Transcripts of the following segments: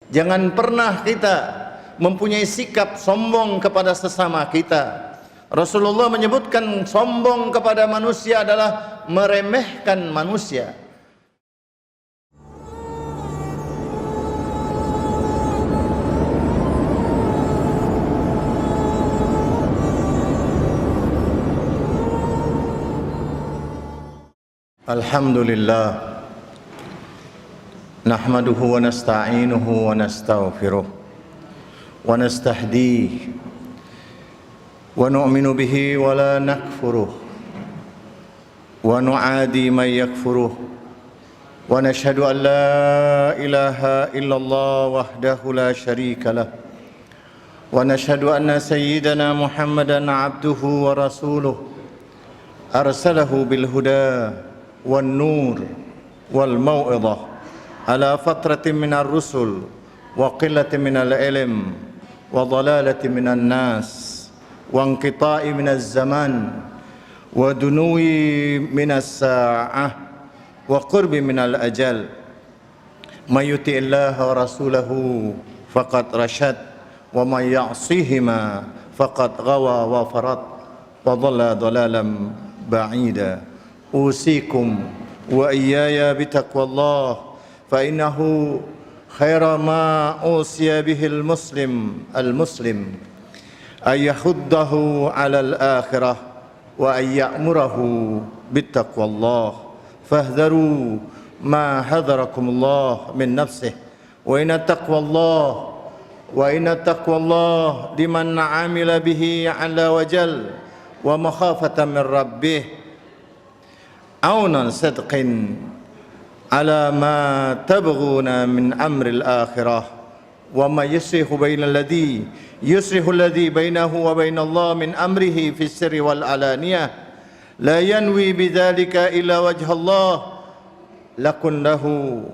Jangan pernah kita mempunyai sikap sombong kepada sesama kita. Rasulullah menyebutkan sombong kepada manusia adalah meremehkan manusia. Alhamdulillah, nahmaduhu wa nasta'inuhu wa nastaghfiruh wa nastahdihi wa nu'minu bihi wa la nakfuruh wa nu'adi man yakfuruh wa nashhadu an la ilaha illallah wahdahu la sharika lah wa nashhadu anna sayyidana Muhammadan abduhu wa rasuluh arsalahu bil huda wan nur wal mau'izah ala fatratin minar rusul wa qillatin minal ilm wa dhalalatin minan nas wa inqita'i minaz zaman wa dunuwi minas sa'ah wa qurbi minal ajal may yuti'illaha wa rasulahu faqad rasyad wa may ya'sihima faqad ghawa wa farad wa dhalla dhalalan ba'ida. Usikum wa iyaya bitaqwallah fa innahu khaira ma usiya bihil muslim ay yahuddahu ala al-akhirah wa ay ya'murahu bitaqwallah fahdharu ma hadharakumullah min nafsihi wa inna taqwallah liman amila bihi ala wajal wa makhafatan min rabbih aunan sidqin ala ma tabghuna min amri al-akhirah wa ma yusrihu alladhi bainahu wa bain Allah min amrihi fi sirri wal alaniyah la yanwi bidzalika illa wajha Allah lakun lahu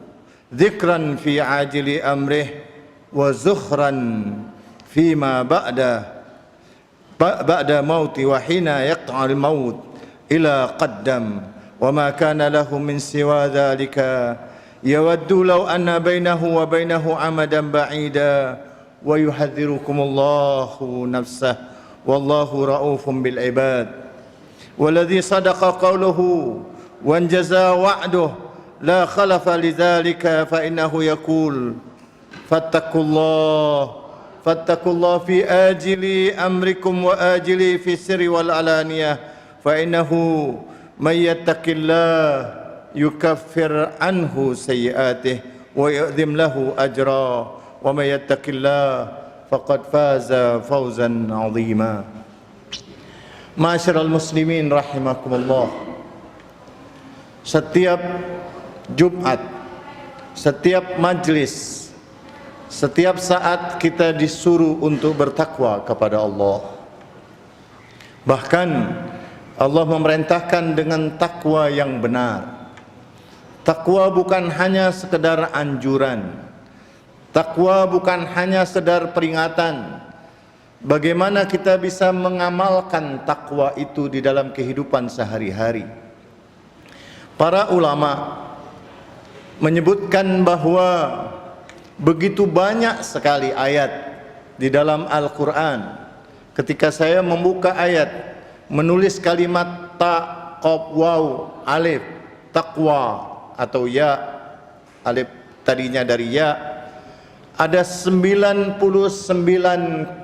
dhikran fi ajili amrih wa zukhran fima ba'da mauti wa hina yaqta'ul maut ila qaddam wa ma kana lahu min siwa dhalika yawaddu law anna bainahu wa bainahu amadan ba'ida wa yuhadhdhirukumullahu nafsah wallahu ra'ufun bil ibad walladhi sadaqa qawluhu wa anjaza wa'duhu la khalafa lidhalika fa innahu yaqul fattakullah fi ajili amrikum wa ajili fi sirri wal alaniyah fa innahu may yattaqillah yukaffir anhu sayyi'atihi wa yu'dhim lahu ajra wa may yattaqillah faqad faza fawzan 'azima. Ma'asyiral muslimin rahimakumullah. Setiap Jumat, setiap majlis, setiap saat kita disuruh untuk bertakwa kepada Allah. Bahkan Allah memerintahkan dengan takwa yang benar. Takwa bukan hanya sekedar anjuran. Takwa bukan hanya sekedar peringatan. Bagaimana kita bisa mengamalkan takwa itu di dalam kehidupan sehari-hari? Para ulama menyebutkan bahwa begitu banyak sekali ayat di dalam Al-Quran. Ketika saya membuka ayat, menulis kalimat ta, qaf, waw, alif, taqwa atau ya, alif tadinya dari ya, ada 99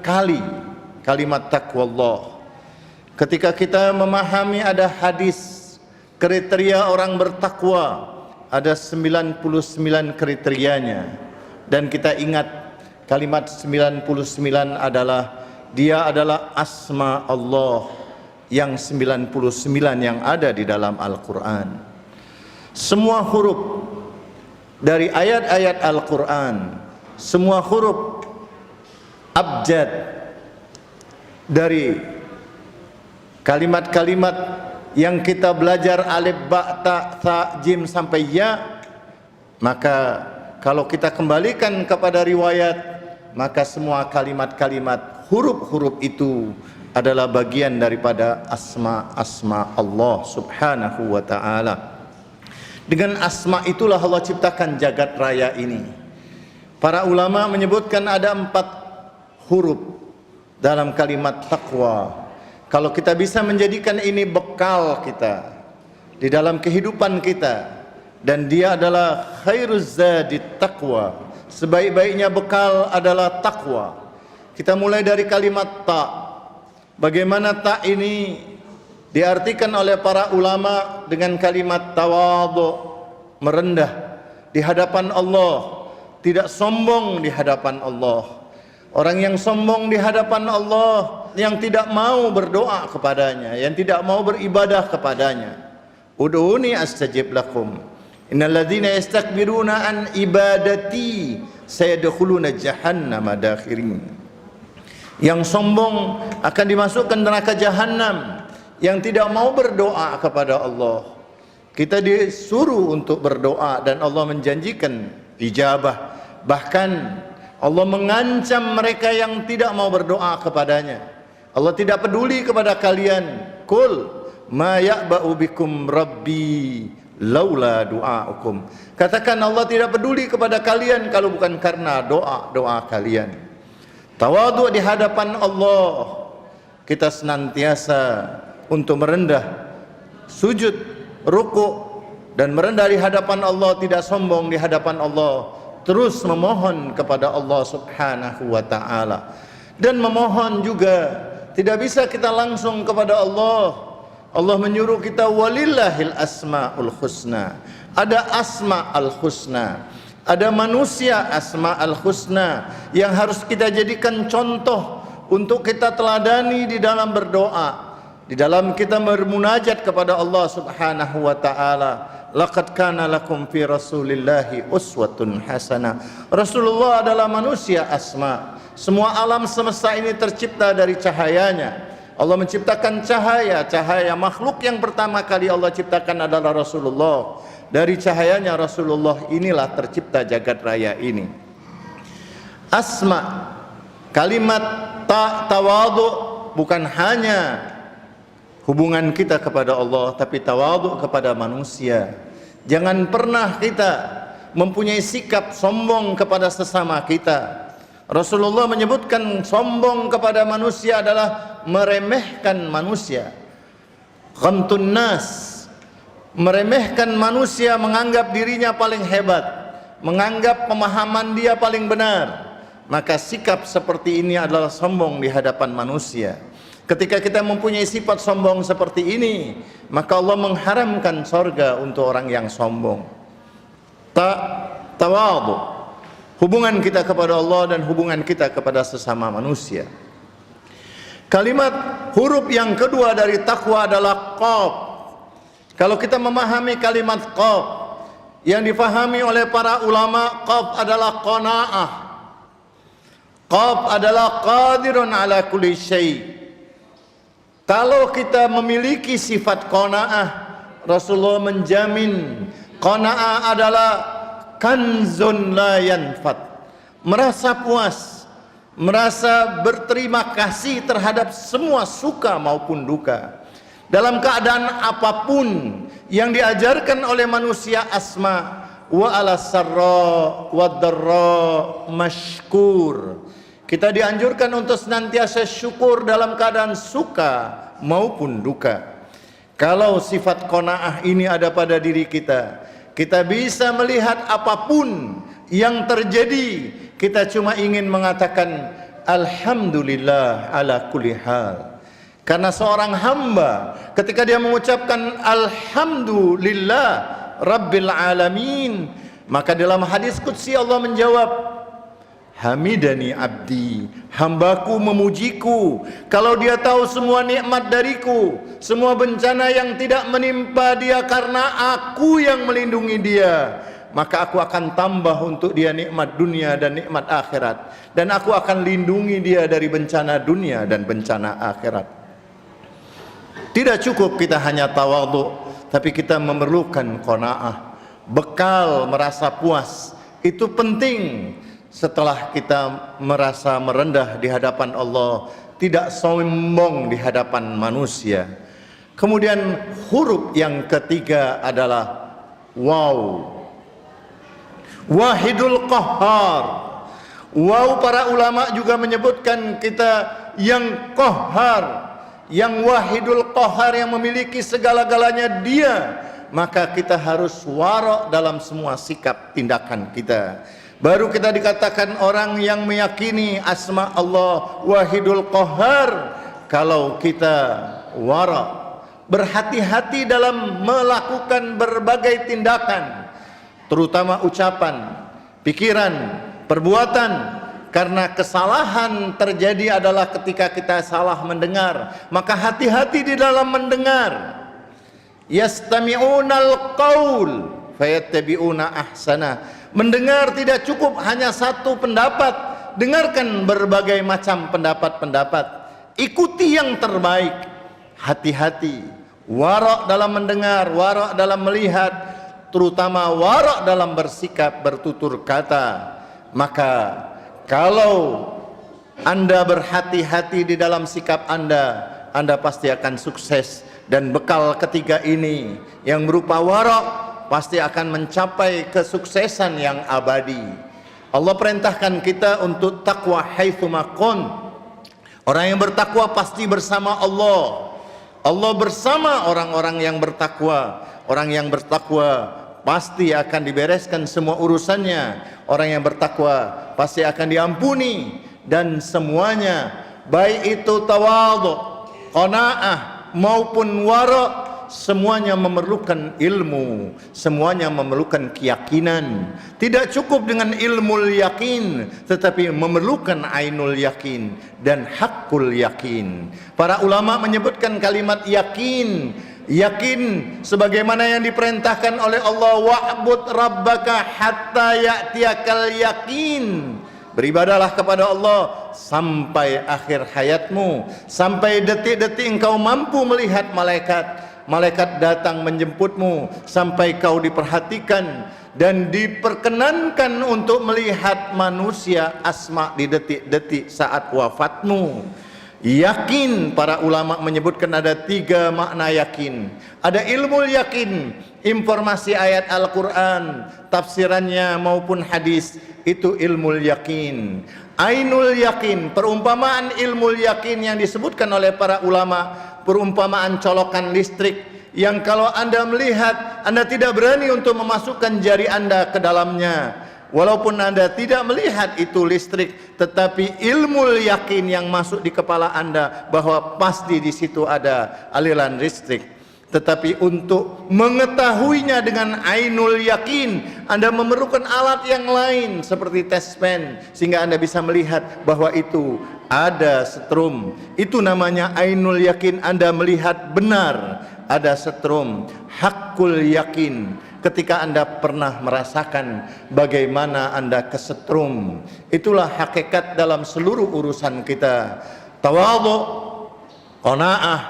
kali kalimat taqwallah. Ketika kita memahami ada hadis kriteria orang bertakwa, ada 99 kriterianya. Dan kita ingat kalimat 99 adalah dia adalah asma Allah yang 99 yang ada di dalam Al-Quran. Semua huruf dari ayat-ayat Al-Quran, semua huruf abjad dari kalimat-kalimat yang kita belajar alif, ba, ta, tha, jim sampai ya, maka kalau kita kembalikan kepada riwayat, maka semua kalimat-kalimat huruf-huruf itu adalah bagian daripada asma-asma Allah subhanahu wa ta'ala. Dengan asma itulah Allah ciptakan jagat raya ini. Para ulama menyebutkan ada 4 huruf dalam kalimat taqwa. Kalau kita bisa menjadikan ini bekal kita di dalam kehidupan kita, dan dia adalah khairuz zadi taqwa, sebaik-baiknya bekal adalah takwa. Kita mulai dari kalimat ta. Bagaimana ta ini diartikan oleh para ulama dengan kalimat tawadhu, merendah di hadapan Allah, tidak sombong di hadapan Allah. Orang yang sombong di hadapan Allah, yang tidak mau berdoa kepadanya, yang tidak mau beribadah kepadanya. Ud'uni astajib lakum. Innal ladzina yastakbiruna an ibadati sayadkhuluna jahannama dakhirin. Yang sombong akan dimasukkan neraka jahanam, yang tidak mau berdoa kepada Allah. Kita disuruh untuk berdoa dan Allah menjanjikan ijabah. Bahkan Allah mengancam mereka yang tidak mau berdoa kepadanya. Allah tidak peduli kepada kalian. Qul ma ya'ba'u bikum rabbi laula du'aukum. Katakan Allah tidak peduli kepada kalian kalau bukan karena doa kalian. Tawadhu di hadapan Allah. Kita senantiasa untuk merendah, sujud, ruku, dan merendah di hadapan Allah, tidak sombong di hadapan Allah. Terus memohon kepada Allah Subhanahu wa ta'ala. Dan memohon juga tidak bisa kita langsung kepada Allah. Allah menyuruh kita walillahil asmaul husna. Ada asmaul husna, ada manusia asmaul husna yang harus kita jadikan contoh untuk kita teladani di dalam berdoa, di dalam kita bermunajat kepada Allah Subhanahu wa ta'ala. Laqad kana lakum fi rasulillahi uswatun hasanah. Rasulullah adalah manusia asma. Semua alam semesta ini tercipta dari cahayanya. Allah menciptakan cahaya. Cahaya makhluk yang pertama kali Allah ciptakan adalah Rasulullah. Dari cahayanya Rasulullah inilah tercipta jagat raya ini. Asma, kalimat tawadhu bukan hanya hubungan kita kepada Allah, tapi tawadhu kepada manusia. Jangan pernah kita mempunyai sikap sombong kepada sesama kita. Rasulullah menyebutkan sombong kepada manusia adalah meremehkan manusia. Ghamtun nas, meremehkan manusia, menganggap dirinya paling hebat, menganggap pemahaman dia paling benar. Maka sikap seperti ini adalah sombong di hadapan manusia. Ketika kita mempunyai sifat sombong seperti ini, maka Allah mengharamkan sorga untuk orang yang sombong. Tawadhu, hubungan kita kepada Allah dan hubungan kita kepada sesama manusia. Kalimat huruf yang kedua dari takwa adalah qaf. Kalau kita memahami kalimat qaf, yang difahami oleh para ulama, qaf adalah qanaah. Qaf adalah qadirun ala kulli syai'. Kalau kita memiliki sifat qanaah, Rasulullah menjamin qanaah adalah kanzun la yanfad. Merasa puas, merasa berterima kasih terhadap semua suka maupun duka. Dalam keadaan apapun yang diajarkan oleh manusia asma, wa ala sarra wa darra mashkur. Kita dianjurkan untuk senantiasa syukur dalam keadaan suka maupun duka. Kalau sifat qanaah ini ada pada diri kita, kita bisa melihat apapun yang terjadi, kita cuma ingin mengatakan alhamdulillah ala kulli hal. Karena seorang hamba ketika dia mengucapkan alhamdulillah rabbil alamin, maka dalam hadis qudsi Allah menjawab, hamidani abdi, hambaku memujiku. Kalau dia tahu semua nikmat dariku, semua bencana yang tidak menimpa dia karena aku yang melindungi dia, maka aku akan tambah untuk dia nikmat dunia dan nikmat akhirat, dan aku akan lindungi dia dari bencana dunia dan bencana akhirat. Tidak cukup kita hanya tawadhu, tapi kita memerlukan qanaah, bekal merasa puas. Itu penting. Setelah kita merasa merendah di hadapan Allah, tidak sombong di hadapan manusia. Kemudian huruf yang ketiga adalah waw. Wahidul qahhar. Wow, para ulama juga menyebutkan kita yang qahhar, yang wahidul qahhar, yang memiliki segala-galanya Dia, maka kita harus wara' dalam semua sikap tindakan kita. Baru kita dikatakan orang yang meyakini asma Allah wahidul qahhar kalau kita wara', berhati-hati dalam melakukan berbagai tindakan, terutama ucapan, pikiran, perbuatan, karena kesalahan terjadi adalah ketika kita salah mendengar. Maka hati-hati di dalam mendengar. Yastami'unal qaul fayattabi'una ahsana. Mendengar tidak cukup hanya satu pendapat, dengarkan berbagai macam pendapat-pendapat, ikuti yang terbaik. Hati-hati, wara' dalam mendengar, wara' dalam melihat, terutama wara' dalam bersikap, bertutur kata. Maka kalau Anda berhati-hati di dalam sikap Anda pasti akan sukses. Dan bekal ketiga ini yang berupa wara' pasti akan mencapai kesuksesan yang abadi. Allah perintahkan kita untuk takwa haitsuma kun. Orang yang bertakwa pasti bersama Allah. Allah bersama orang-orang yang bertakwa. Orang yang bertakwa pasti akan dibereskan semua urusannya. Orang yang bertakwa pasti akan diampuni. Dan semuanya, baik itu tawadhu, qanaah maupun wara', semuanya memerlukan ilmu, semuanya memerlukan keyakinan. Tidak cukup dengan ilmu yakin, tetapi memerlukan ainul yakin dan hakul yakin. Para ulama menyebutkan kalimat yakin, yakin sebagaimana yang diperintahkan oleh Allah, wa'bud rabbaka hatta ya'tiyakal yakin. Beribadalah kepada Allah sampai akhir hayatmu, sampai detik-detik engkau mampu melihat malaikat datang menjemputmu, sampai kau diperhatikan dan diperkenankan untuk melihat manusia asma di detik-detik saat wafatmu. Yakin, para ulama menyebutkan ada 3 makna yakin. Ada ilmu yakin, informasi ayat Al-Quran, tafsirannya maupun hadis, itu ilmu yakin. Ainul yakin, perumpamaan ilmu yakin yang disebutkan oleh para ulama, perumpamaan colokan listrik yang kalau Anda melihat, Anda tidak berani untuk memasukkan jari Anda ke dalamnya. Walaupun Anda tidak melihat itu listrik, tetapi ilmu yakin yang masuk di kepala Anda bahwa pasti di situ ada aliran listrik. Tetapi untuk mengetahuinya dengan ainul yakin, Anda memerlukan alat yang lain seperti tes pen, sehingga Anda bisa melihat bahwa itu ada setrum. Itu namanya ainul yakin, Anda melihat benar ada setrum. Hakul yakin, ketika Anda pernah merasakan bagaimana Anda kesetrum. Itulah hakikat dalam seluruh urusan kita. Tawadhu, qanaah,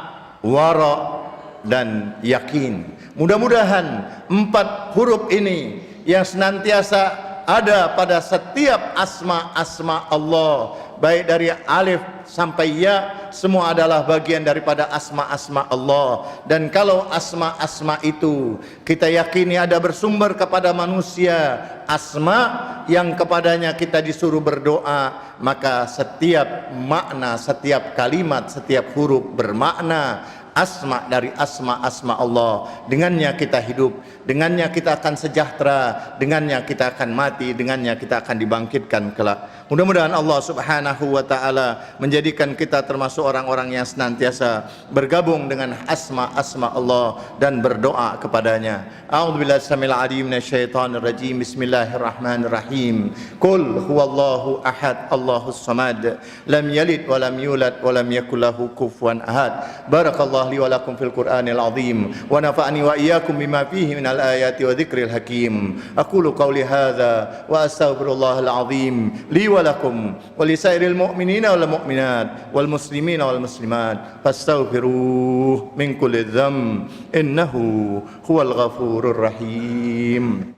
wara' dan yakin. Mudah-mudahan 4 huruf ini yang senantiasa ada pada setiap asma-asma Allah, baik dari alif sampai ya, semua adalah bagian daripada asma-asma Allah. Dan kalau asma-asma itu kita yakini ada bersumber kepada manusia, asma yang kepadanya kita disuruh berdoa, maka setiap makna, setiap kalimat, setiap huruf bermakna. Asma dari asma-asma Allah, dengannya kita hidup, dengannya kita akan sejahtera, dengannya kita akan mati, dengannya kita akan dibangkitkan kelak. Mudah-mudahan Allah Subhanahu wa taala menjadikan kita termasuk orang-orang yang senantiasa bergabung dengan asma-asma Allah dan berdoa kepadanya. A'udzubillahi samil alim minasyaitonir rajim. Bismillahirrahmanirrahim. Qul huwallahu ahad, Allahus samad, lam yalid wa lam yulad wa lam yakul lahu kufuwan ahad. Barakallahu li wa lakum fil Qur'anil azim wa nafa'ani wa iyyakum bima fihi minal ayati wa dzikril hakim. Aqulu qawli hadza wa astaghfirullahal azim li wa lakum wa li sairil mu'minina wal mu'minat wal muslimina wal muslimat fastaghfiruhu min kulli dzamb innahu huwal ghafurur rahim.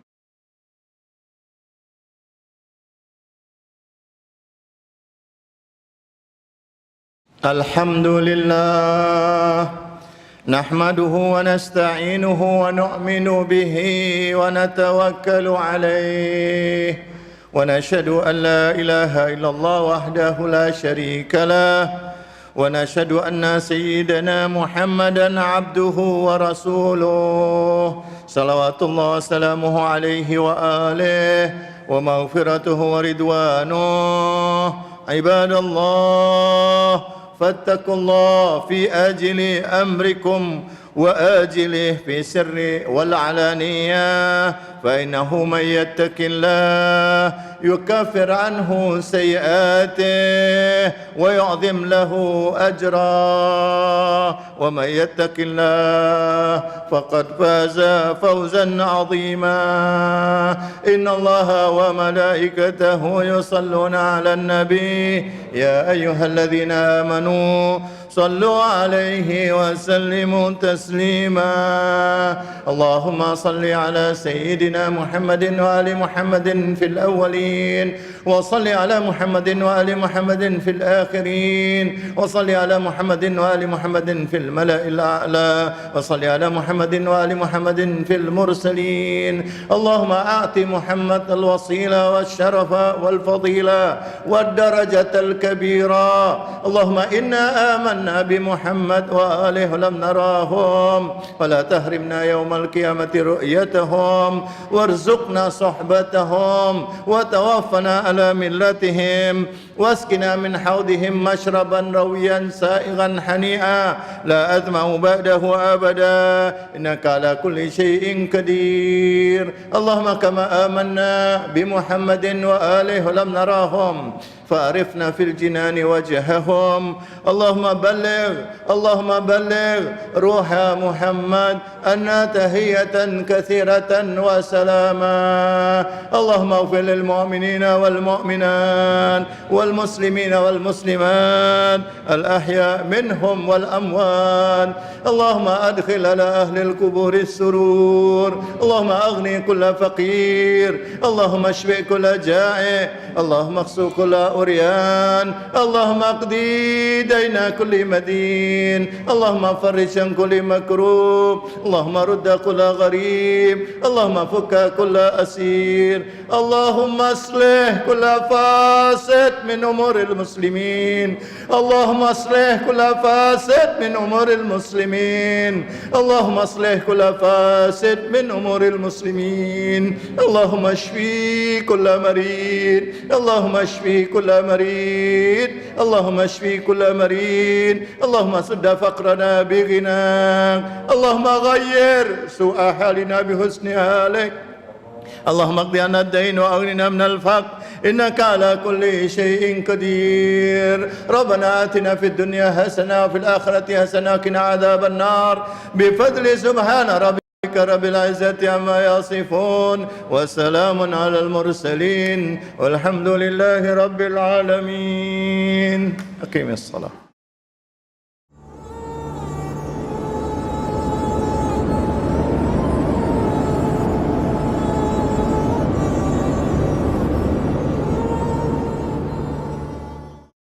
Alhamdulillah, nahmaduhu wa nasta'inuhu wa nu'minu bihi wa natawakkalu alayh ونشهد أن لا إله إلا الله وحده لا شريك له ونشهد أن سيدنا محمدا عبده ورسوله صلوات الله وسلامه عليه وآله ومغفرته ورضوانه. عباد الله، فاتقوا الله في آجل أمركم وآجله في السر والعلانية، فإنه من يتق الله يكفر عنه سيئاته ويعظم له أجرا، ومن يتق الله فقد فاز فوزا عظيما. إن الله وملائكته يصلون على النبي يا أيها الذين آمنوا صلوا عليه وسلموا تسليما. اللهم صل على سيدنا محمد وآل محمد في الأولين، وصل على محمد وآل محمد في الآخرين، وصل على محمد وآل محمد في الملأ الأعلى، وصل على محمد وآل محمد في المرسلين. اللهم أعط محمد الوصيلة والشرف والفضيلة والدرجة الكبيرة. اللهم إنا آمنا بمحمد وآله لم نراهم، فلا تحرمنا يوم القيامة رؤيتهم، وارزقنا صحبتهم، وتوفنا على ملتهم، واسقنا من حوضهم مشربا رويا سائغا حنيئا لا أظمأ بعده أبدا، إنك على كل شيء قدير. اللهم كما آمنا بمحمد وآله لم نراهم، فأعرفنا في الجنان وجههم. اللهم بلغ روح محمد أن تحية كثيرة وسلاما. اللهم اغفر للمؤمنين والمؤمنات والمسلمين والمسلمات الأحياء منهم والأموات. اللهم أدخل على أهل القبور السرور. اللهم أغني كل فقير. اللهم اشف كل جائع. اللهم اغسل كل عريان. اللهم اقضي دين كل مدين. اللهم فرج عن كل مكروب. اللهم رد كل غريب. اللهم فك كل أسير. اللهم اصلح كل فاسد من أمور المسلمين. اللهم اصلح كل فاسد من أمور المسلمين. اللهم اصلح كل فاسد من أمور المسلمين. اللهم اشفي كل مريض. اللهم اشفي كل مريض. اللهم اشفي كل مريض. اللهم سد فقرنا بغناك. اللهم غير سوء حالنا بحسن حالك. اللهم اقض عنا الدين واغننا من الفقر، إنك على كل شيء قدير. ربنا آتنا في الدنيا حسنة وفي الآخرة حسنة وقنا عذاب النار، بفضل سبحان ربك رب العزة عما يصفون، وسلام على المرسلين، والحمد لله رب العالمين. أقيم الصلاة.